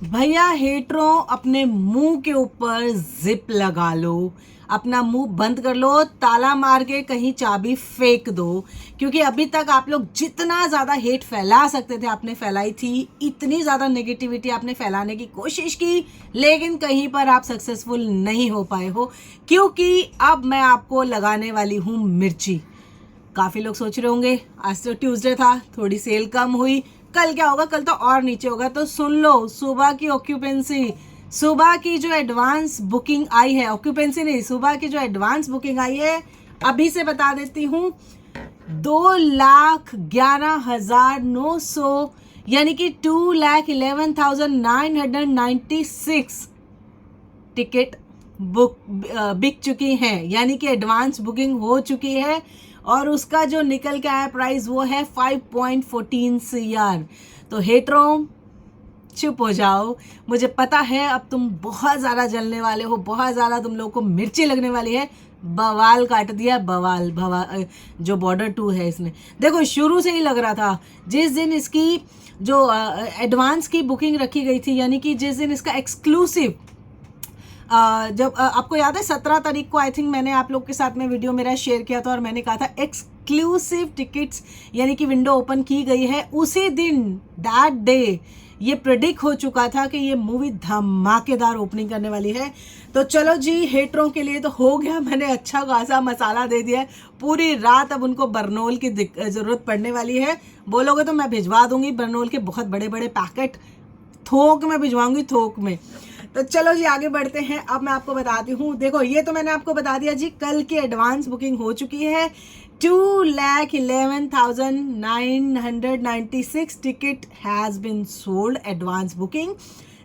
भैया हेटरों, अपने मुंह के ऊपर जिप लगा लो, अपना मुंह बंद कर लो, ताला मार के कहीं चाबी फेंक दो, क्योंकि अभी तक आप लोग जितना ज़्यादा हेट फैला सकते थे आपने फैलाई थी, इतनी ज़्यादा नेगेटिविटी आपने फैलाने की कोशिश की, लेकिन कहीं पर आप सक्सेसफुल नहीं हो पाए हो, क्योंकि अब मैं आपको लगाने वाली हूँ मिर्ची। काफ़ी लोग सोच रहे होंगे आज तो ट्यूसडे था, थोड़ी सेल कम हुई, कल क्या होगा, कल तो और नीचे होगा। तो सुन लो, सुबह की ऑक्यूपेंसी, सुबह की जो एडवांस बुकिंग आई है, ऑक्यूपेंसी नहीं, सुबह की जो एडवांस बुकिंग आई है, अभी से बता देती हूँ, 2,11,900 यानी कि 2,11,996 टिकट बिक चुकी हैं, यानी कि एडवांस बुकिंग हो चुकी है। और उसका जो निकल के आया प्राइस वो है 5.14 CR। तो हेटरों, चुप हो जाओ, मुझे पता है अब तुम बहुत ज़्यादा जलने वाले हो, बहुत ज़्यादा तुम लोगों को मिर्ची लगने वाली है। बवाल काट दिया, बवाल बवाल। जो बॉर्डर 2 है इसने, देखो शुरू से ही लग रहा था, जिस दिन इसकी जो एडवांस की बुकिंग रखी गई थी, यानी कि जिस दिन इसका एक्सक्लूसिव जब आपको याद है 17 तारीख को आई थिंक मैंने आप लोग के साथ में वीडियो मेरा शेयर किया था और मैंने कहा था एक्सक्लूसिव टिकट्स यानी कि विंडो ओपन की गई है, उसी दिन दैट डे ये प्रेडिक्ट हो चुका था कि ये मूवी धमाकेदार ओपनिंग करने वाली है। तो चलो जी, हेटरों के लिए तो हो गया, मैंने अच्छा खासा मसाला दे दिया है। पूरी रात अब उनको बरनोल की ज़रूरत पड़ने वाली है। बोलोगे तो मैं भिजवा दूंगी बरनोल के बहुत बड़े बड़े पैकेट, थोक में भिजवाऊंगी, थोक में। तो चलो जी आगे बढ़ते हैं। अब मैं आपको बताती हूँ, देखो ये तो मैंने आपको बता दिया जी, कल की एडवांस बुकिंग हो चुकी है। 2,11,996 ticket has been sold advance booking,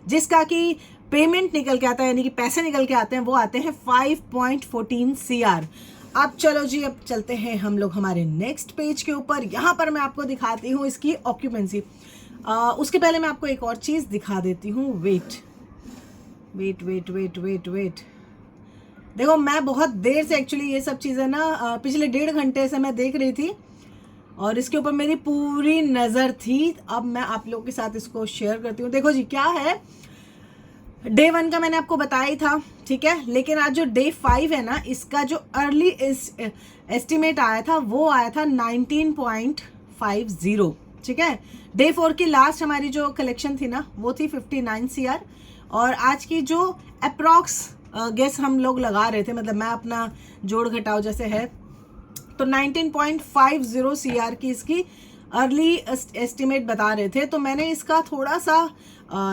जिसका कि पेमेंट निकल के आता है, यानी कि पैसे निकल के आते हैं, वो आते हैं 5.14 CR। अब चलो जी, अब चलते हैं हम लोग हमारे नेक्स्ट पेज के ऊपर। यहाँ पर मैं आपको दिखाती हूँ इसकी ऑक्यूपेंसी। उसके पहले मैं आपको एक और चीज़ दिखा देती हूँ। वेट, देखो मैं बहुत देर से एक्चुअली ये सब चीज़ें ना पिछले 1.5 घंटे से मैं देख रही थी और इसके ऊपर मेरी पूरी नज़र थी। अब मैं आप लोगों के साथ इसको शेयर करती हूँ। देखो जी, क्या है, डे 1 का मैंने आपको बताया ही था, ठीक है, लेकिन आज जो डे 5 है ना, इसका जो अर्ली एस्टिमेट आया था वो आया था 19.50, ठीक है। डे 4 की लास्ट हमारी जो कलेक्शन थी ना वो थी 59 CR, और आज की जो अप्रॉक्स गेस हम लोग लगा रहे थे, मतलब मैं अपना जोड़ घटाव जैसे है, तो 19.50 CR की इसकी अर्ली एस्टिमेट बता रहे थे। तो मैंने इसका थोड़ा सा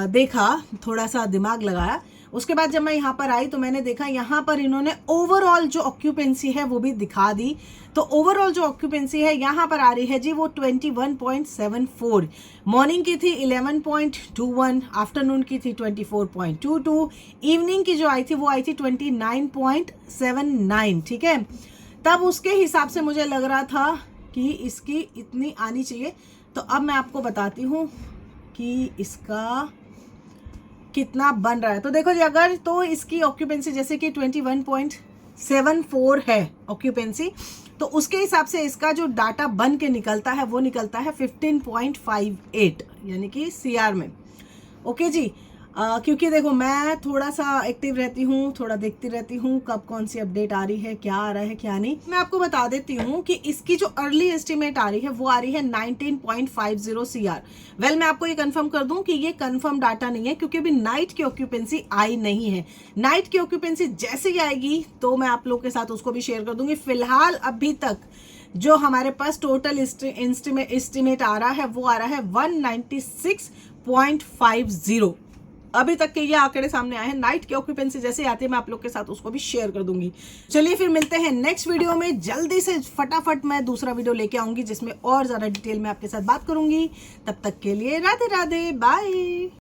देखा, थोड़ा सा दिमाग लगाया। उसके बाद जब मैं यहाँ पर आई तो मैंने देखा यहाँ पर इन्होंने ओवरऑल जो ऑक्यूपेंसी है वो भी दिखा दी। तो ओवरऑल जो ऑक्यूपेंसी है यहाँ पर आ रही है जी वो 21.74, मॉर्निंग की थी 11.21, आफ्टरनून की थी 24.22, इवनिंग की जो आई थी वो आई थी 29.79, ठीक है। तब उसके हिसाब से मुझे लग रहा था कि इसकी इतनी आनी चाहिए। तो अब मैं आपको बताती हूँ कि इसका कितना बन रहा है। तो देखो जी, अगर तो इसकी ऑक्यूपेंसी जैसे कि 21.74 है ऑक्यूपेंसी, तो उसके हिसाब से इसका जो डाटा बन के निकलता है वो निकलता है 15.58 यानी कि CR में। ओके जी, क्योंकि देखो मैं थोड़ा सा एक्टिव रहती हूँ, थोड़ा देखती रहती हूँ कब कौन सी अपडेट आ रही है, क्या आ रहा है क्या नहीं। मैं आपको बता देती हूँ कि इसकी जो अर्ली एस्टिमेट आ रही है वो आ रही है 19.50 CR। वेल मैं आपको ये कंफर्म कर दूं कि ये कंफर्म डाटा नहीं है, क्योंकि अभी नाइट की ऑक्यूपेंसी आई नहीं है। नाइट की ऑक्यूपेंसी जैसे ही आएगी तो मैं आप लोगों के साथ उसको भी शेयर कर दूंगी। फिलहाल अभी तक जो हमारे पास टोटल एस्टिमेट आ रहा है वो आ रहा है 196.50। अभी तक के ये आंकड़े सामने आए हैं। नाइट की ऑक्यूपेंसी जैसे आती है मैं आप लोग के साथ उसको भी शेयर कर दूंगी। चलिए फिर मिलते हैं नेक्स्ट वीडियो में। जल्दी से फटाफट मैं दूसरा वीडियो लेके आऊंगी जिसमें और ज्यादा डिटेल में आपके साथ बात करूंगी। तब तक के लिए राधे राधे, बाय।